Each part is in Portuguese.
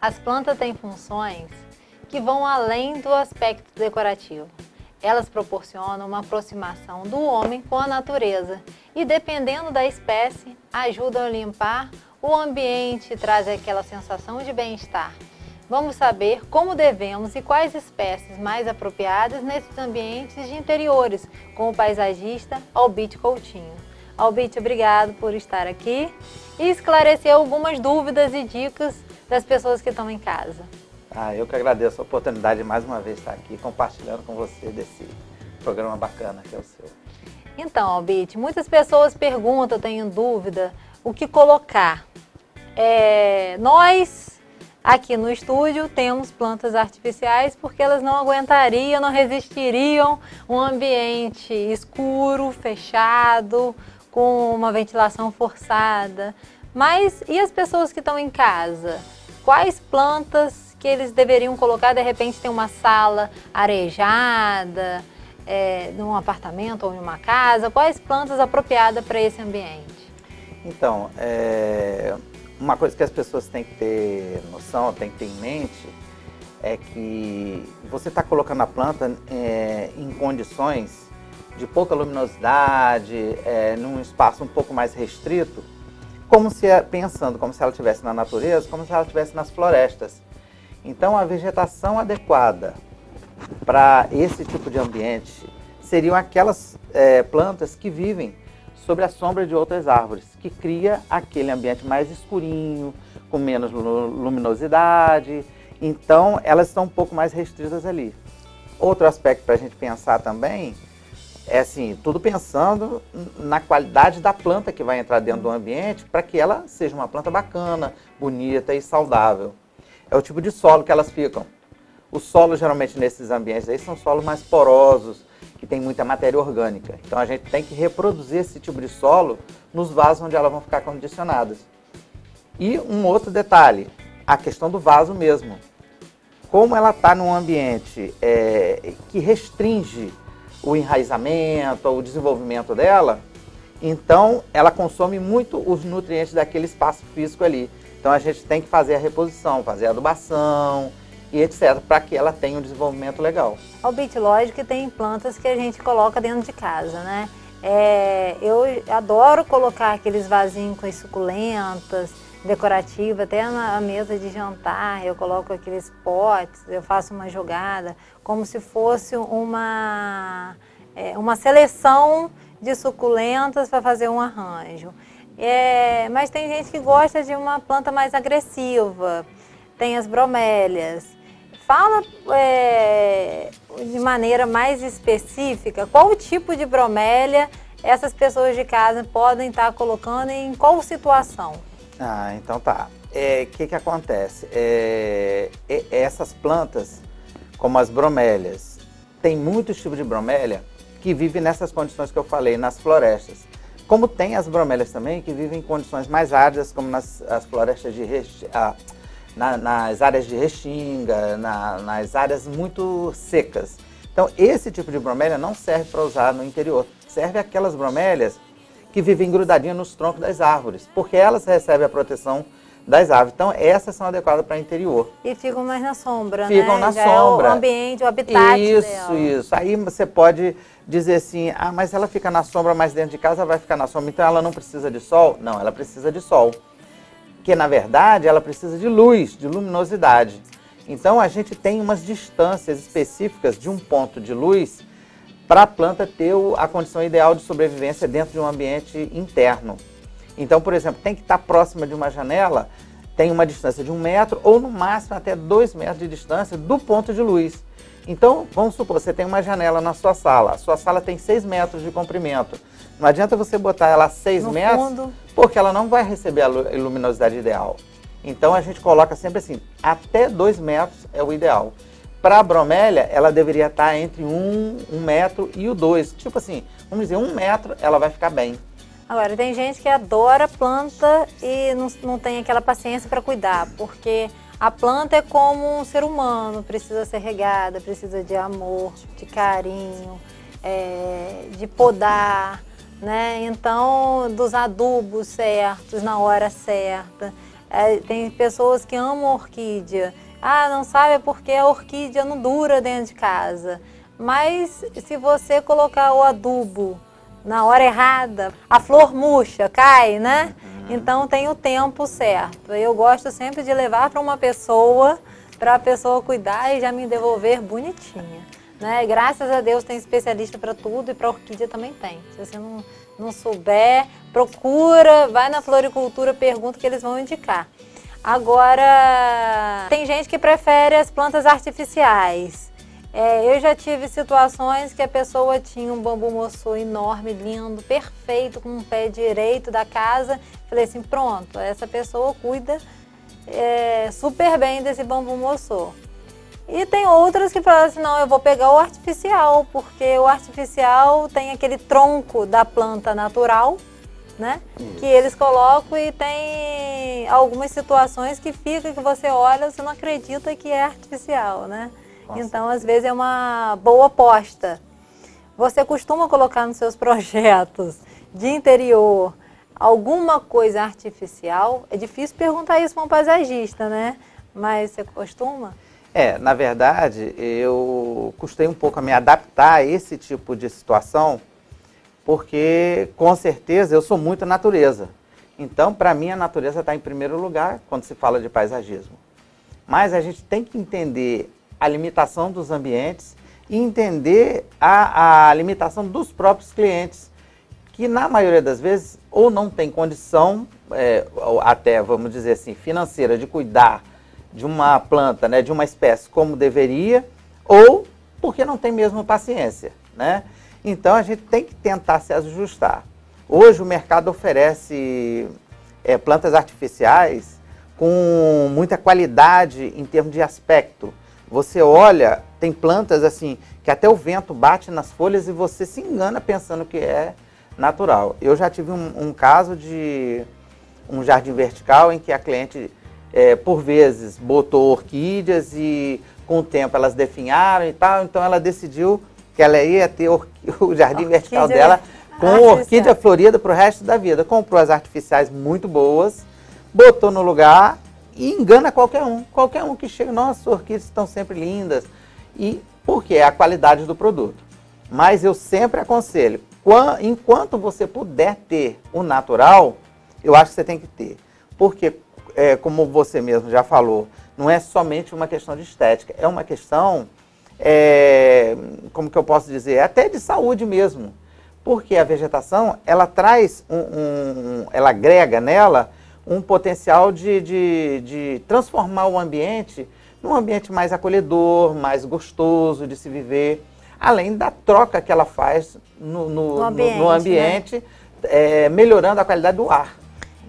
As plantas têm funções que vão além do aspecto decorativo. Elas proporcionam uma aproximação do homem com a natureza e, dependendo da espécie, ajudam a limpar o ambiente e trazem aquela sensação de bem-estar. Vamos saber como devemos e quais espécies mais apropriadas nesses ambientes de interiores, com o paisagista Albite Coutinho. Albite, obrigado por estar aqui e esclarecer algumas dúvidas e dicas das pessoas que estão em casa. Eu que agradeço a oportunidade de mais uma vez estar aqui compartilhando com você desse programa bacana que é o seu. Então, Albite, muitas pessoas perguntam, têm dúvida, o que colocar. Nós, aqui no estúdio, temos plantas artificiais porque elas não aguentariam, não resistiriam um ambiente escuro, fechado, com uma ventilação forçada. Mas e as pessoas que estão em casa? Quais plantas que eles deveriam colocar? De repente tem uma sala arejada, num apartamento ou em uma casa. Quais plantas apropriadas para esse ambiente? Então, uma coisa que as pessoas têm que ter noção, têm que ter em mente, é que você está colocando a planta em condições de pouca luminosidade, num espaço um pouco mais restrito, pensando como se ela estivesse na natureza, como se ela estivesse nas florestas. Então, a vegetação adequada para esse tipo de ambiente seriam aquelas plantas que vivem sobre a sombra de outras árvores, que cria aquele ambiente mais escurinho, com menos luminosidade. Então, elas estão um pouco mais restritas ali. Outro aspecto para a gente pensar também é assim, tudo pensando na qualidade da planta que vai entrar dentro do ambiente para que ela seja uma planta bacana, bonita e saudável. É o tipo de solo que elas ficam. Os solos, geralmente, nesses ambientes aí, são solos mais porosos, que tem muita matéria orgânica. Então, a gente tem que reproduzir esse tipo de solo nos vasos onde elas vão ficar condicionadas. E um outro detalhe, a questão do vaso mesmo. Como ela está num ambiente que restringe o enraizamento, o desenvolvimento dela, então ela consome muito os nutrientes daquele espaço físico ali. Então a gente tem que fazer a reposição, fazer a adubação e etc, para que ela tenha um desenvolvimento legal. Albite, lógico que tem plantas que a gente coloca dentro de casa, né? Eu adoro colocar aqueles vasinhos com as suculentas, decorativa, até na mesa de jantar, eu coloco aqueles potes, eu faço uma jogada, como se fosse uma seleção de suculentas para fazer um arranjo. Mas tem gente que gosta de uma planta mais agressiva, tem as bromélias. Fala de maneira mais específica qual o tipo de bromélia essas pessoas de casa podem estar colocando e em qual situação? Então tá. Que acontece? Essas plantas, como as bromélias, tem muitos tipos de bromélia que vivem nessas condições que eu falei, nas florestas. Como tem as bromélias também que vivem em condições mais áridas, como nas florestas nas áreas de restinga, nas áreas muito secas. Então, esse tipo de bromélia não serve para usar no interior. Serve aquelas bromélias que vivem grudadinhas nos troncos das árvores, porque elas recebem a proteção das árvores. Então, essas são adequadas para interior. E ficam mais na sombra, ficam né? na Já sombra. É o ambiente, o habitat dela. Isso. Aí você pode dizer assim, mas ela fica na sombra, mas dentro de casa ela vai ficar na sombra, então ela não precisa de sol? Não, ela precisa de sol. Porque, na verdade, ela precisa de luz, de luminosidade. Então, a gente tem umas distâncias específicas de um ponto de luz para a planta ter a condição ideal de sobrevivência dentro de um ambiente interno. Então, por exemplo, tem que estar próxima de uma janela, tem uma distância de 1 metro ou no máximo até 2 metros de distância do ponto de luz. Então, vamos supor, você tem uma janela na sua sala, a sua sala tem 6 metros de comprimento. Não adianta você botar ela a 6 metros, fundo, porque ela não vai receber a luminosidade ideal. Então, a gente coloca sempre assim, até 2 metros é o ideal. Para a bromélia, ela deveria estar entre 1 metro e o 2. Tipo assim, vamos dizer, 1 metro ela vai ficar bem. Agora, tem gente que adora planta e não tem aquela paciência para cuidar, porque a planta é como um ser humano, precisa ser regada, precisa de amor, de carinho, de podar, né? Então, dos adubos certos, na hora certa. Tem pessoas que amam orquídea. Ah, não sabe porque a orquídea não dura dentro de casa. Mas se você colocar o adubo na hora errada, a flor murcha, cai, né? Então tem o tempo certo. Eu gosto sempre de levar para uma pessoa, para a pessoa cuidar e já me devolver bonitinha, né? Graças a Deus tem especialista para tudo e para orquídea também tem. Se você não souber, procura, vai na floricultura, pergunta que eles vão indicar. Agora, tem gente que prefere as plantas artificiais. Eu já tive situações que a pessoa tinha um bambu moçô enorme, lindo, perfeito, com um pé direito da casa. Falei assim, pronto, essa pessoa cuida super bem desse bambu moçô. E tem outras que falam assim, não, eu vou pegar o artificial, porque o artificial tem aquele tronco da planta natural, né? Que eles colocam e tem algumas situações que fica que você olha, você não acredita que é artificial, né? Nossa. Então, às vezes, é uma boa aposta. Você costuma colocar nos seus projetos de interior alguma coisa artificial? É difícil perguntar isso para um paisagista, né? Mas você costuma? Na verdade, eu custei um pouco a me adaptar a esse tipo de situação, porque, com certeza, eu sou muito natureza. Então, para mim, a natureza está em primeiro lugar quando se fala de paisagismo. Mas a gente tem que entender a limitação dos ambientes e entender a limitação dos próprios clientes, que na maioria das vezes ou não tem condição, ou até, vamos dizer assim, financeira de cuidar de uma planta, né, de uma espécie como deveria, ou porque não tem mesmo paciência, né? Então a gente tem que tentar se ajustar. Hoje o mercado oferece plantas artificiais com muita qualidade em termos de aspecto. Você olha, tem plantas assim, que até o vento bate nas folhas e você se engana pensando que é natural. Eu já tive um caso de um jardim vertical em que a cliente, por vezes, botou orquídeas e com o tempo elas definharam e tal, então ela decidiu que ela ia ter o jardim vertical dela com orquídea florida para o resto da vida. Comprou as artificiais muito boas, botou no lugar e engana qualquer um que chega, nossa, orquídeas estão sempre lindas, e porque é a qualidade do produto. Mas eu sempre aconselho, enquanto você puder ter o natural, eu acho que você tem que ter, porque, como você mesmo já falou, não é somente uma questão de estética, é uma questão, como que eu posso dizer, até de saúde mesmo, porque a vegetação, ela traz, ela agrega nela um potencial de transformar o ambiente num ambiente mais acolhedor, mais gostoso de se viver, além da troca que ela faz no ambiente, né? Melhorando a qualidade do ar.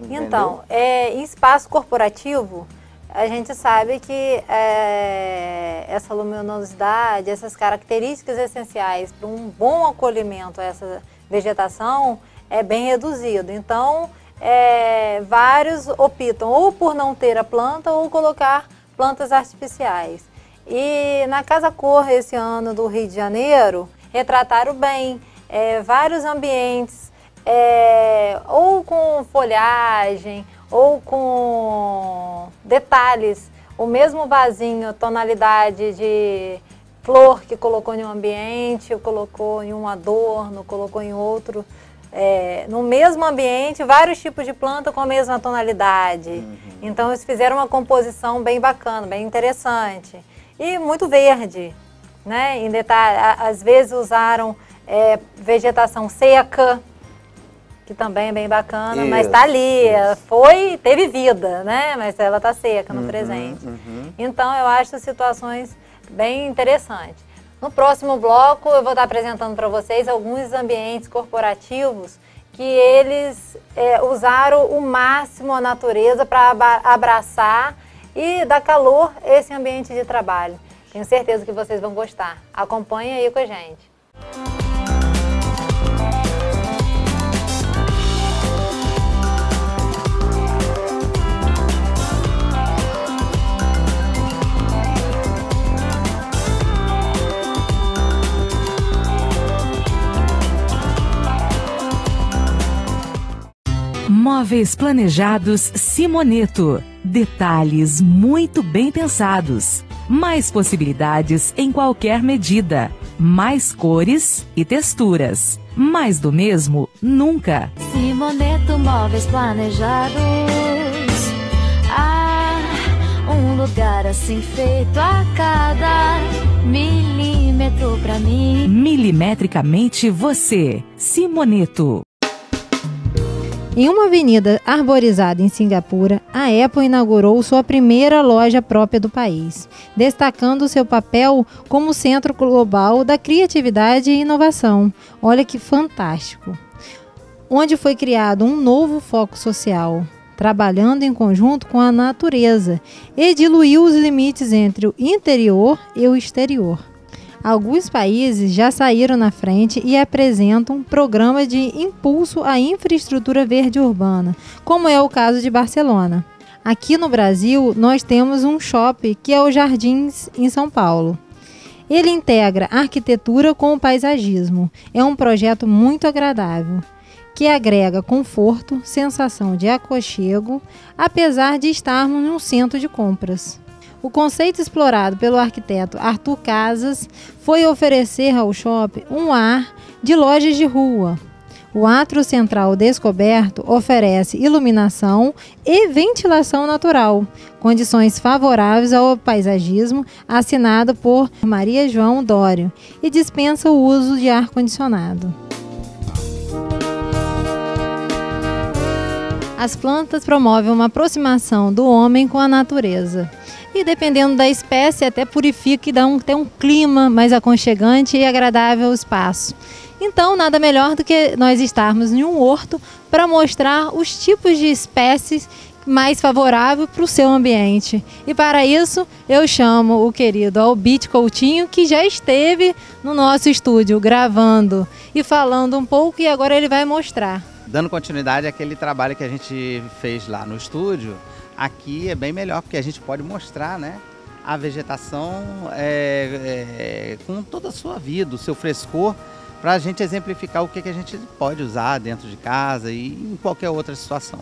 Então, em espaço corporativo, a gente sabe que essa luminosidade, essas características essenciais para um bom acolhimento a essa vegetação é bem reduzido. Então, vários optam ou por não ter a planta ou colocar plantas artificiais. E na Casa Cor, esse ano do Rio de Janeiro, retrataram bem vários ambientes, ou com folhagem, ou com detalhes. O mesmo vasinho, tonalidade de flor que colocou em um ambiente, colocou em um adorno, colocou em outro. No mesmo ambiente, vários tipos de planta com a mesma tonalidade. Então, eles fizeram uma composição bem bacana, bem interessante. E muito verde, né? Em detalhe, às vezes usaram vegetação seca, que também é bem bacana, mas está ali, teve vida, né? Mas ela está seca no presente. Então, eu acho situações bem interessantes. No próximo bloco, eu vou estar apresentando para vocês alguns ambientes corporativos que eles usaram o máximo a natureza para abraçar e dar calor a esse ambiente de trabalho. Tenho certeza que vocês vão gostar. Acompanhe aí com a gente. Móveis Planejados Simoneto. Detalhes muito bem pensados. Mais possibilidades em qualquer medida. Mais cores e texturas. Mais do mesmo nunca. Simoneto Móveis Planejados. Ah, um lugar assim feito a cada milímetro pra mim. Milimetricamente você. Simoneto. Em uma avenida arborizada em Singapura, a Apple inaugurou sua primeira loja própria do país, destacando seu papel como centro global da criatividade e inovação. Olha que fantástico! Onde foi criado um novo foco social, trabalhando em conjunto com a natureza, e diluiu os limites entre o interior e o exterior. Alguns países já saíram na frente e apresentam programas de impulso à infraestrutura verde urbana, como é o caso de Barcelona. Aqui no Brasil, nós temos um shopping que é o Jardins, em São Paulo. Ele integra arquitetura com o paisagismo. É um projeto muito agradável, que agrega conforto, sensação de aconchego, apesar de estarmos num centro de compras. O conceito explorado pelo arquiteto Arthur Casas foi oferecer ao shopping um ar de lojas de rua. O átrio central descoberto oferece iluminação e ventilação natural, condições favoráveis ao paisagismo, assinado por Maria João Dório, e dispensa o uso de ar-condicionado. As plantas promovem uma aproximação do homem com a natureza. E dependendo da espécie, até purifica e dá tem um clima mais aconchegante e agradável ao espaço. Então, nada melhor do que nós estarmos em um horto para mostrar os tipos de espécies mais favoráveis para o seu ambiente. E para isso, eu chamo o querido Albite Coutinho, que já esteve no nosso estúdio gravando e falando um pouco, e agora ele vai mostrar. Dando continuidade àquele trabalho que a gente fez lá no estúdio, aqui é bem melhor, porque a gente pode mostrar, né, a vegetação com toda a sua vida, o seu frescor, para a gente exemplificar o que a gente pode usar dentro de casa e em qualquer outra situação.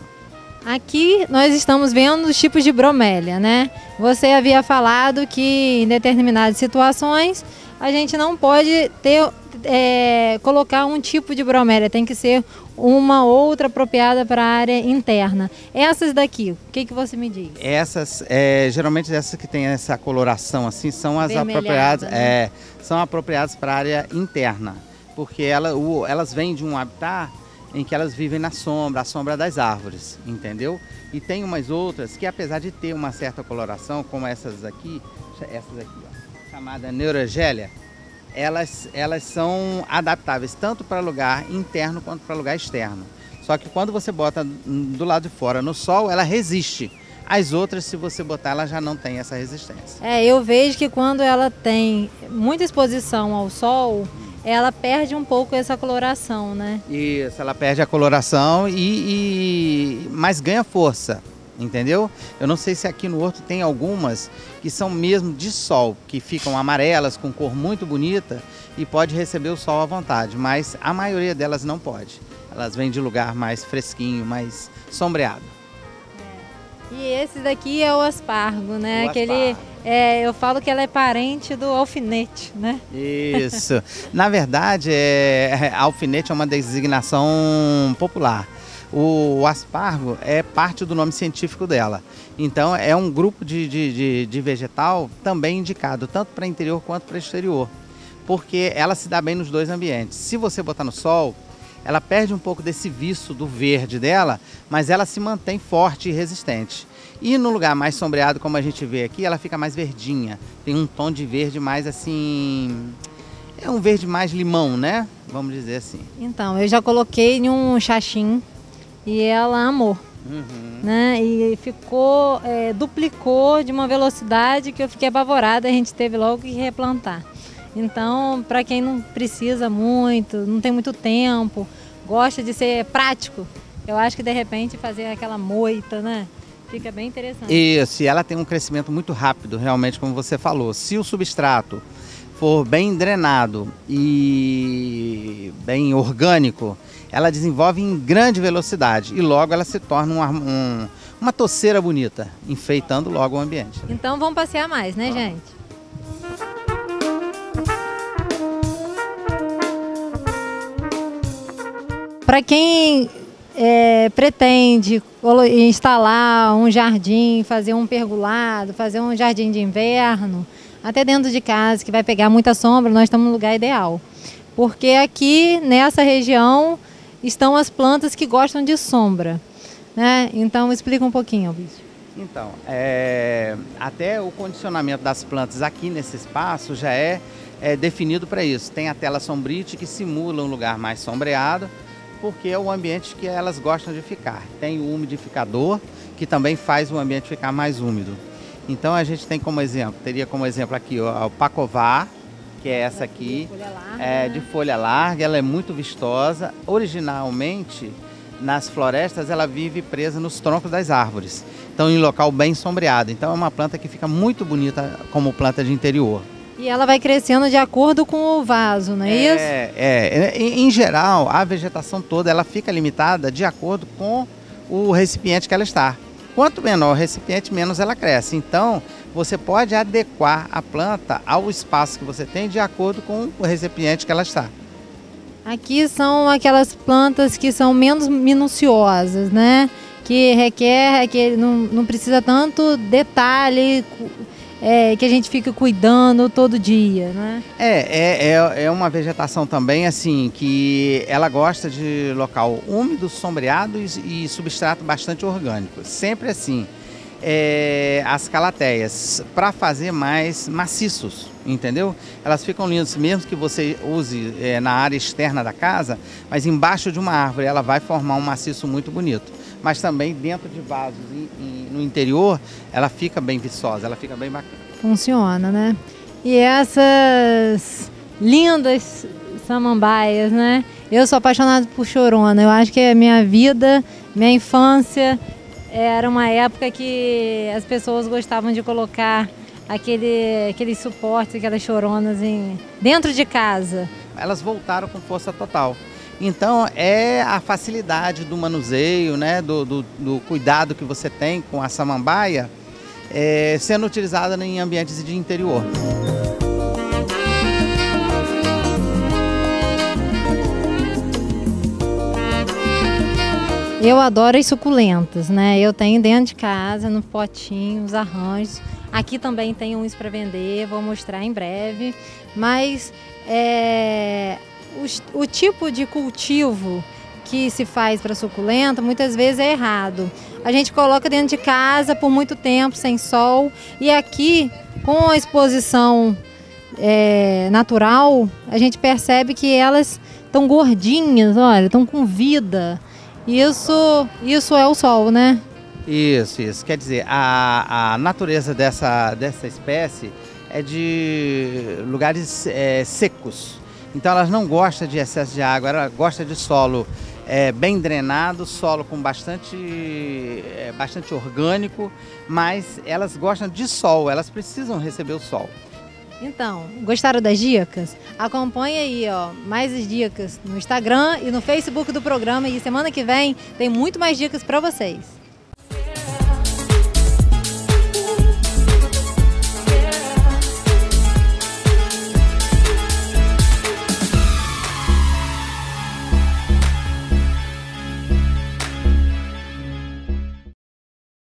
Aqui nós estamos vendo os tipos de bromélia, né? Você havia falado que em determinadas situações a gente não pode colocar um tipo de bromélia, tem que ser uma outra apropriada para a área interna. Essas daqui, o que você me diz? Essas, geralmente essas que tem essa coloração assim, são as apropriadas, né? São apropriadas para a área interna, porque elas vêm de um habitat em que elas vivem na sombra, a sombra das árvores, entendeu? E tem umas outras que, apesar de ter uma certa coloração, como essas aqui, ó, chamada Neurogélia, elas são adaptáveis tanto para lugar interno quanto para lugar externo. Só que quando você bota do lado de fora no sol, ela resiste. As outras, se você botar, ela já não tem essa resistência. Eu vejo que quando ela tem muita exposição ao sol, ela perde um pouco essa coloração, né? Isso, ela perde a coloração mas ganha força, entendeu? Eu não sei se aqui no horto tem algumas que são mesmo de sol, que ficam amarelas, com cor muito bonita e pode receber o sol à vontade, mas a maioria delas não pode. Elas vêm de lugar mais fresquinho, mais sombreado. E esse daqui é o aspargo, né? Aspargo. Eu falo que ela é parente do alfinete, né? Isso. Na verdade, alfinete é uma designação popular. O aspargo é parte do nome científico dela. Então, é um grupo de vegetal também indicado, tanto para interior quanto para exterior. Porque ela se dá bem nos dois ambientes. Se você botar no sol, ela perde um pouco desse viço do verde dela, mas ela se mantém forte e resistente. E no lugar mais sombreado, como a gente vê aqui, ela fica mais verdinha. Tem um tom de verde mais assim... É um verde mais limão, né? Vamos dizer assim. Então, eu já coloquei em um xaxim e ela amou. Né? E ficou, duplicou de uma velocidade que eu fiquei apavorada, a gente teve logo que replantar. Então, para quem não precisa muito, não tem muito tempo, gosta de ser prático, eu acho que de repente fazer aquela moita, né? Fica bem interessante. Isso, e ela tem um crescimento muito rápido, realmente, como você falou. Se o substrato for bem drenado e bem orgânico, ela desenvolve em grande velocidade e logo ela se torna uma toceira bonita, enfeitando logo o ambiente. Então vamos passear mais, né, gente? Para quem pretende instalar um jardim, fazer um pergolado, fazer um jardim de inverno, até dentro de casa, que vai pegar muita sombra, nós estamos no lugar ideal. Porque aqui, nessa região, estão as plantas que gostam de sombra, né? Então, explica um pouquinho, Albício. Então, até o condicionamento das plantas aqui nesse espaço já é definido para isso. Tem a tela sombrite que simula um lugar mais sombreado, porque é o ambiente que elas gostam de ficar. Tem o umidificador, que também faz o ambiente ficar mais úmido. Então a gente tem como exemplo, teria como exemplo aqui o Pacovar, que é essa aqui, de folha larga, ela é muito vistosa. Originalmente, nas florestas, ela vive presa nos troncos das árvores, então em local bem sombreado. Então é uma planta que fica muito bonita como planta de interior. E ela vai crescendo de acordo com o vaso, não é isso? Em geral, a vegetação toda ela fica limitada de acordo com o recipiente que ela está. Quanto menor o recipiente, menos ela cresce. Então, você pode adequar a planta ao espaço que você tem de acordo com o recipiente que ela está. Aqui são aquelas plantas que são menos minuciosas, né? Que requer, que não precisa tanto detalhe, que a gente fica cuidando todo dia, né? É uma vegetação também assim que ela gosta de local úmido, sombreado e substrato bastante orgânico. Sempre assim. As calateias, para fazer mais maciços, entendeu? Elas ficam lindas, mesmo que você use na área externa da casa, mas embaixo de uma árvore ela vai formar um maciço muito bonito. Mas também dentro de vasos no interior, ela fica bem viçosa, ela fica bem bacana. Funciona, né? E essas lindas samambaias, né? Eu sou apaixonada por chorona, eu acho que a minha vida, minha infância, era uma época que as pessoas gostavam de colocar aquele suporte, aquelas choronas dentro de casa. Elas voltaram com força total. Então é a facilidade do manuseio, né, do cuidado que você tem com a samambaia sendo utilizada em ambientes de interior. Eu adoro as suculentas, né? Eu tenho dentro de casa, no potinho, os arranjos. Aqui também tem uns para vender, vou mostrar em breve. Mas o tipo de cultivo que se faz para suculenta muitas vezes é errado. A gente coloca dentro de casa por muito tempo, sem sol. E aqui, com a exposição natural, a gente percebe que elas estão gordinhas, olha, estão com vida. Isso é o sol, né? Isso. Quer dizer, a natureza dessa espécie é de lugares secos. Então elas não gostam de excesso de água, ela gosta de solo bem drenado, solo com bastante orgânico, mas elas gostam de sol, elas precisam receber o sol. Então, gostaram das dicas? Acompanhe aí, mais as dicas no Instagram e no Facebook do programa, e semana que vem tem muito mais dicas para vocês.